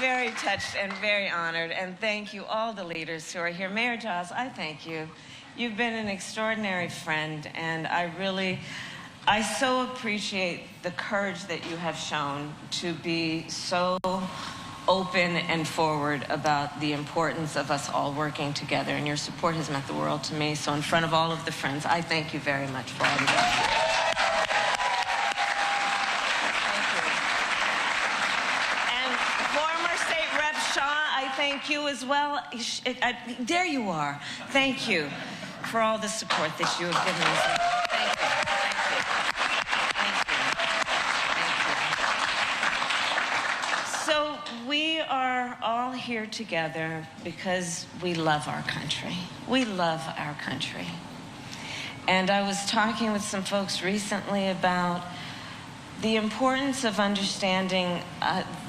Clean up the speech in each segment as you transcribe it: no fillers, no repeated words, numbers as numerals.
very touched and very honored, and thank you all the leaders who are here. Mayor Giles, I thank you. You've been an extraordinary friend, and I so appreciate the courage that you have shown to be so open and forward about the importance of us all working together, and your support has meant the world to me. So in front of all of the friends, I thank you very much for all of that. Thank you as well. There you are. Thank you for all the support that you have given us. Thank you. Thank you. Thank you. So we are all here together because we love our country. We love our country. And I was talking with some folks recently about the importance of understanding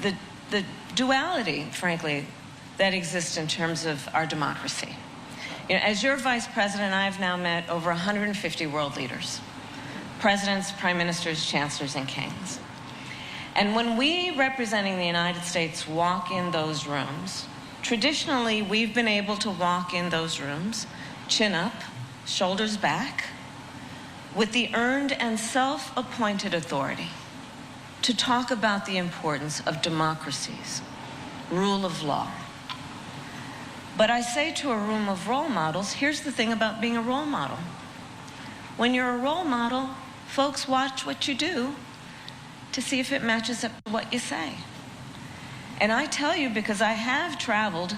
the duality, frankly, that exists in terms of our democracy. You know, as your vice president, I've now met over 150 world leaders, presidents, prime ministers, chancellors, and kings. And when we, representing the United States, walk in those rooms, traditionally, we've been able to walk in those rooms, chin up, shoulders back, with the earned and self-appointed authority to talk about the importance of democracies, rule of law. But I say to a room of role models, here's the thing about being a role model. When you're a role model, folks watch what you do to see if it matches up to what you say. And I tell you, because I have traveled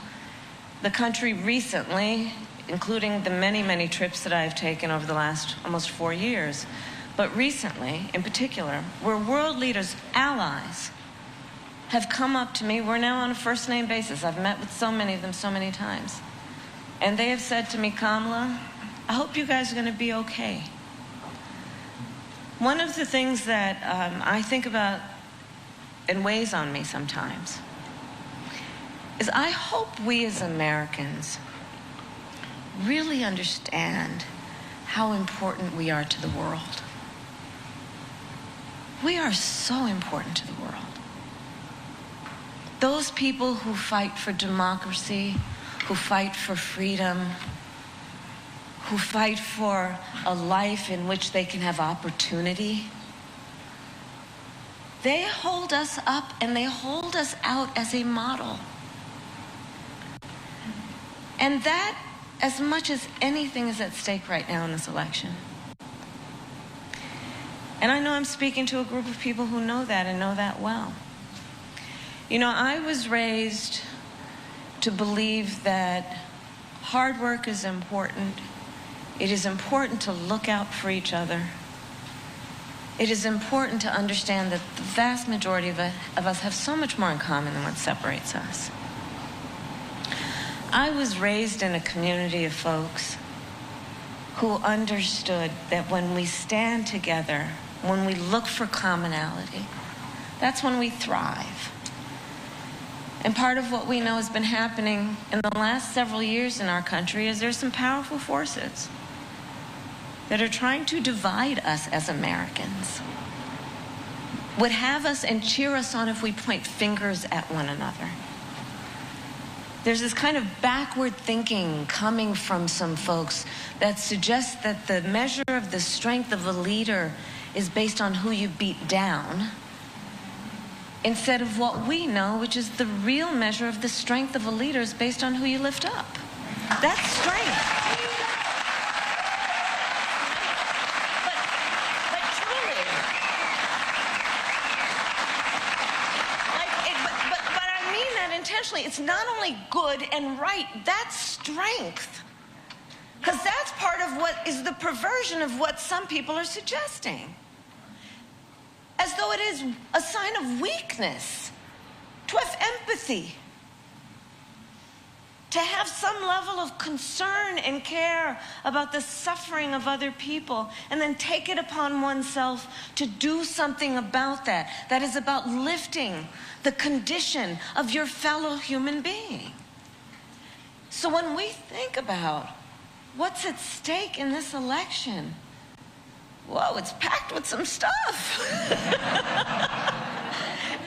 the country recently, including the many, many trips that I've taken over the last almost 4 years, but recently, in particular, where world leaders, allies, have come up to me. We're now on a first-name basis. I've met with so many of them so many times. And they have said to me, Kamala, I hope you guys are going to be okay. One of the things that I think about and weighs on me sometimes is I hope we as Americans really understand how important we are to the world. We are so important to the world. Those people who fight for democracy, who fight for freedom, who fight for a life in which they can have opportunity, they hold us up and they hold us out as a model. And that, as much as anything, is at stake right now in this election. And I know I'm speaking to a group of people who know that and know that well. You know, I was raised to believe that hard work is important. It is important to look out for each other. It is important to understand that the vast majority of us have so much more in common than what separates us. I was raised in a community of folks who understood that when we stand together, when we look for commonality, that's when we thrive. And part of what we know has been happening in the last several years in our country is there's some powerful forces that are trying to divide us as Americans, would have us and cheer us on if we point fingers at one another. There's this kind of backward thinking coming from some folks that suggests that the measure of the strength of a leader is based on who you beat down, instead of what we know, which is the real measure of the strength of a leader is based on who you lift up. That's strength. But truly, but I mean that intentionally. It's not only good and right, that's strength. Because that's part of what is the perversion of what some people are suggesting. As though it is a sign of weakness to have empathy, to have some level of concern and care about the suffering of other people, and then take it upon oneself to do something about that. That is about lifting the condition of your fellow human being. So when we think about what's at stake in this election, whoa, it's packed with some stuff.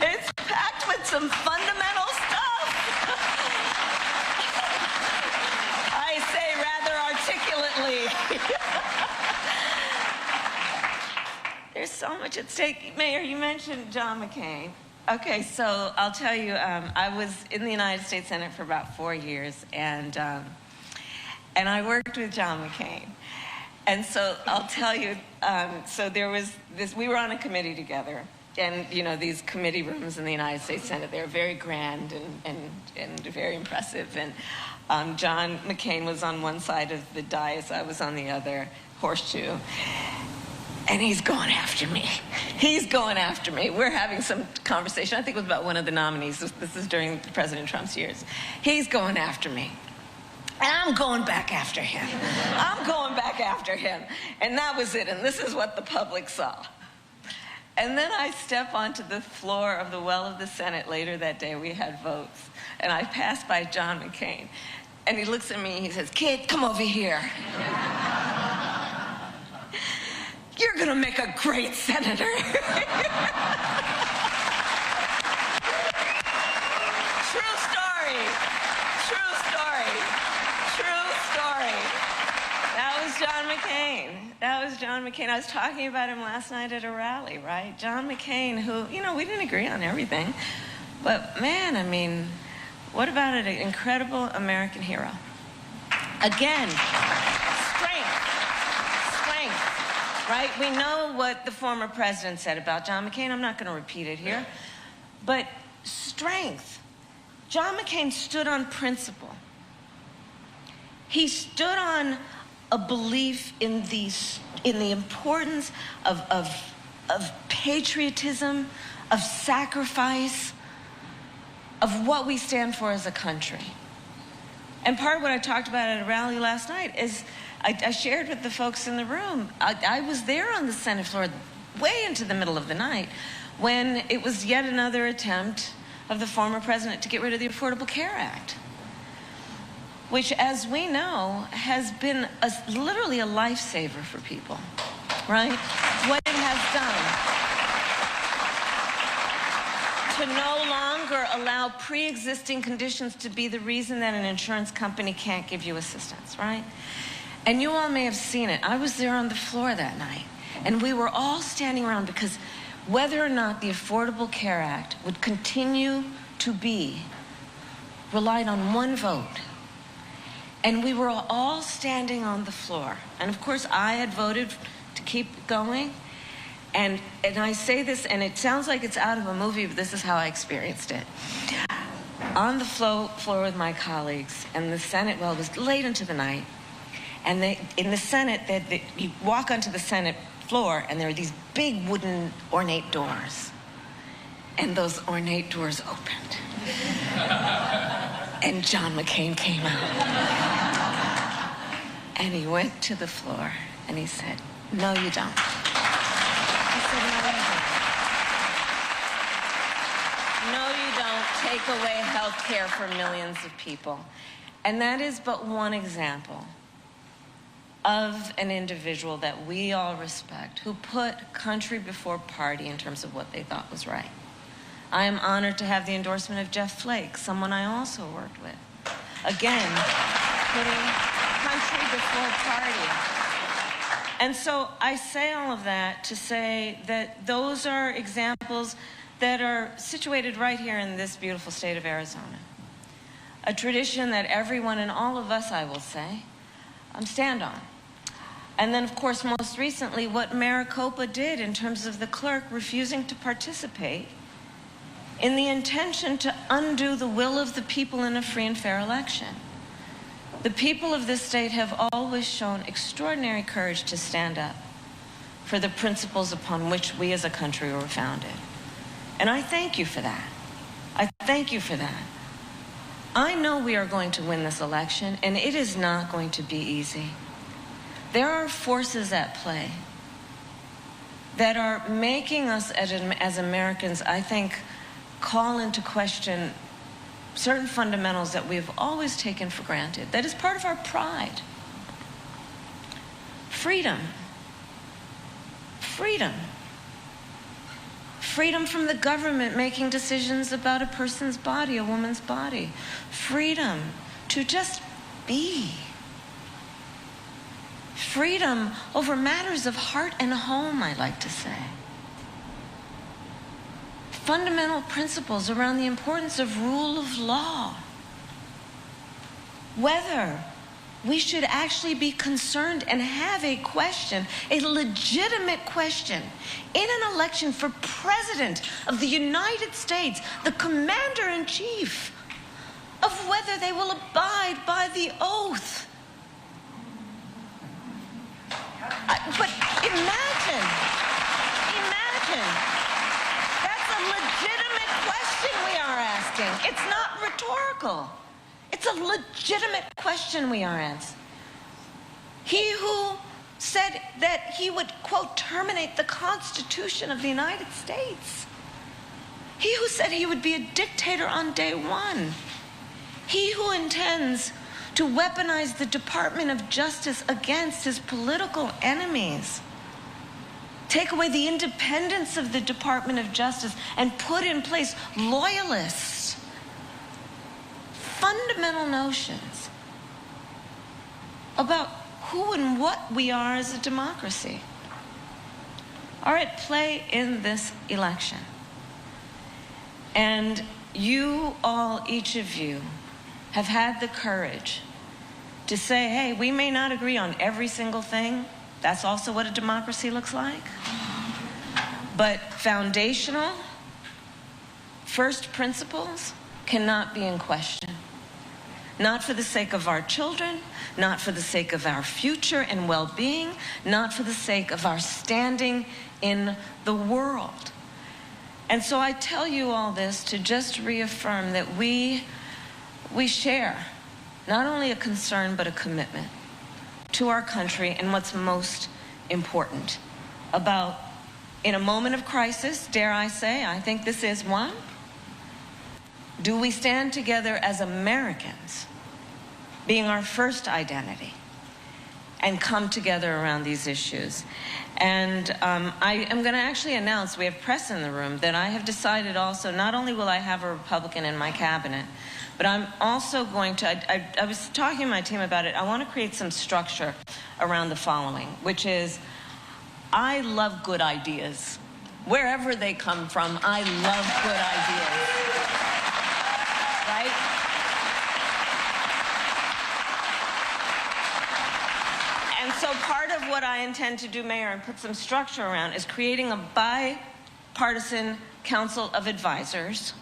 It's packed with some fundamental stuff. so much at stake. Mayor, you mentioned John McCain. Okay, so I'll tell you, I was in the United States Senate for about 4 years, and I worked with John McCain. And so I'll tell you, so there was this, we were on a committee together, and you know, these committee rooms in the United States Senate, they're very grand and very impressive. And John McCain was on one side of the dais, I was on the other, horseshoe. And he's going after me. He's going after me. We're having some conversation. I think it was about one of the nominees. This is during President Trump's years. He's going after me. And I'm going back after him. I'm going back after him. And that was it. And this is what the public saw. And then I step onto the floor of the well of the Senate later that day. We had votes. And I passed by John McCain. And he looks at me and he says, "Kid, come over here. You're going to make a great senator." True story. True story. True story. That was John McCain. That was John McCain. I was talking about him last night at a rally, right? John McCain, who, you know, we didn't agree on everything. But man, I mean, what about an incredible American hero? Again, right? We know what the former president said about John McCain. I'm not going to repeat it here. But strength. John McCain stood on principle. He stood on a belief in the importance of patriotism, of sacrifice, of what we stand for as a country. And part of what I talked about at a rally last night is I shared with the folks in the room. I was there on the Senate floor way into the middle of the night when it was yet another attempt of the former president to get rid of the Affordable Care Act, which, as we know, has been literally a lifesaver for people, right? What it has done to no longer allow pre-existing conditions to be the reason that an insurance company can't give you assistance, right? And you all may have seen it. I was there on the floor that night, and we were all standing around because whether or not the Affordable Care Act would continue to be relied on one vote. And we were all standing on the floor. And of course, I had voted to keep going. And I say this, and it sounds like it's out of a movie, but this is how I experienced it. On the floor with my colleagues, and the Senate, well, it was late into the night. And in the Senate, you walk onto the Senate floor, and there are these big wooden ornate doors. And those ornate doors opened. And John McCain came out. And he went to the floor, and he said, "No, you don't." I said, "No, you don't. No, you don't take away health care for millions of people." And that is but one example of an individual that we all respect, who put country before party in terms of what they thought was right. I am honored to have the endorsement of Jeff Flake, someone I also worked with. Again, putting country before party. And so I say all of that to say that those are examples that are situated right here in this beautiful state of Arizona. A tradition that everyone and all of us, I will say, stand on. And then, of course, most recently, what Maricopa did in terms of the clerk refusing to participate in the intention to undo the will of the people in a free and fair election. The people of this state have always shown extraordinary courage to stand up for the principles upon which we as a country were founded. And I thank you for that. I thank you for that. I know we are going to win this election, and it is not going to be easy. There are forces at play that are making us as Americans, I think, call into question certain fundamentals that we've always taken for granted. That is part of our pride. Freedom. Freedom. Freedom from the government making decisions about a person's body, a woman's body. Freedom to just be. Freedom over matters of heart and home, I like to say. fundamental principles around the importance of rule of law. Whether we should actually be concerned and have a question, a legitimate question, in an election for President of the United States, the Commander-in-Chief, of whether they will abide by the oath. But imagine, that's a legitimate question we are asking. It's not rhetorical. It's a legitimate question we are asking. He who said that he would, quote, terminate the Constitution of the United States. He who said he would be a dictator on day one. He who intends to weaponize the Department of Justice against his political enemies. Take away the independence of the Department of Justice and put in place loyalists. Fundamental notions about who and what we are as a democracy are at play in this election. And you all, each of you, have had the courage to say, hey, we may not agree on every single thing. That's also what a democracy looks like. But foundational, first principles cannot be in question. Not for the sake of our children, not for the sake of our future and well-being, not for the sake of our standing in the world. And so I tell you all this to just reaffirm that we share not only a concern but a commitment to our country and what's most important about, in a moment of crisis, dare I say, I think this is one, do we stand together as Americans, being our first identity, and come together around these issues? And I am going to actually announce, we have press in the room, that I have decided also, not only will I have a Republican in my cabinet, but I'm also going to, I was talking to my team about it, I want to create some structure around the following, which is, I love good ideas. Wherever they come from, I love good ideas. Right? And so part of what I intend to do, Mayor, and put some structure around, is creating a bipartisan council of advisors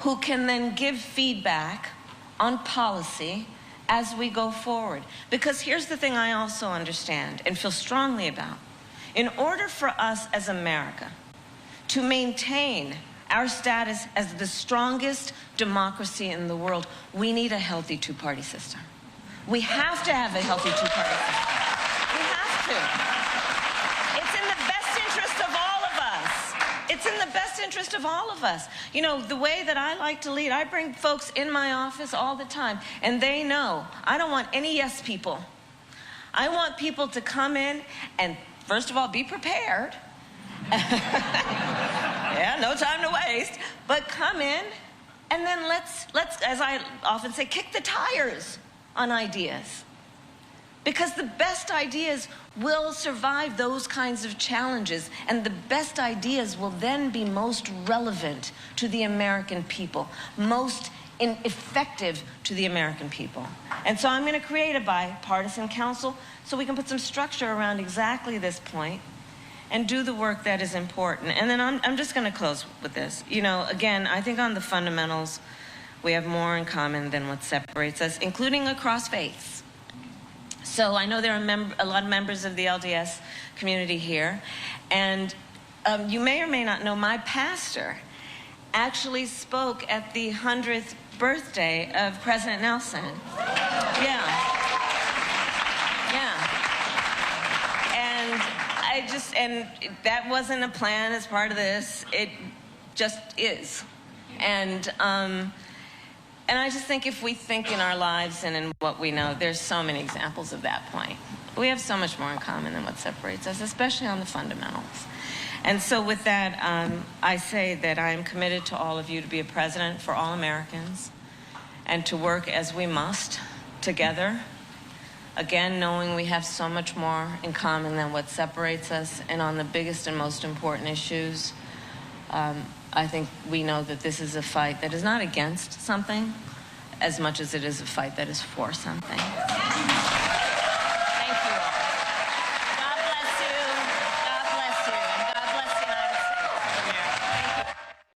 who can then give feedback on policy as we go forward. Because here's the thing I also understand and feel strongly about. In order for us as America to maintain our status as the strongest democracy in the world, we need a healthy two-party system. We have to have a healthy two-party system. We have to. It's in the best interest of all of us. It's in the best interest of all of us. You know, the way that I like to lead, I bring folks in my office all the time, and they know I don't want any yes people. I want people to come in and, first of all, be prepared. Yeah, no time to waste. But come in, and then let's, as I often say, kick the tires on ideas. Because the best ideas will survive those kinds of challenges, and the best ideas will then be most relevant to the American people, most effective to the American people. And so I'm going to create a bipartisan council so we can put some structure around exactly this point and do the work that is important. And then I'm just going to close with this. You know, again, I think on the fundamentals, we have more in common than what separates us, including across faiths. So I know there are a lot of members of the LDS community here, and you may or may not know, my pastor actually spoke at the 100th birthday of President Nelson. Yeah. And that wasn't a plan as part of this. It just is. And I just think if we think in our lives and in what we know, there's so many examples of that point. We have so much more in common than what separates us, especially on the fundamentals. And so with that, I say that I am committed to all of you to be a president for all Americans and to work as we must together. Again, knowing we have so much more in common than what separates us, and on the biggest and most important issues, I think we know that this is a fight that is not against something as much as it is a fight that is for something.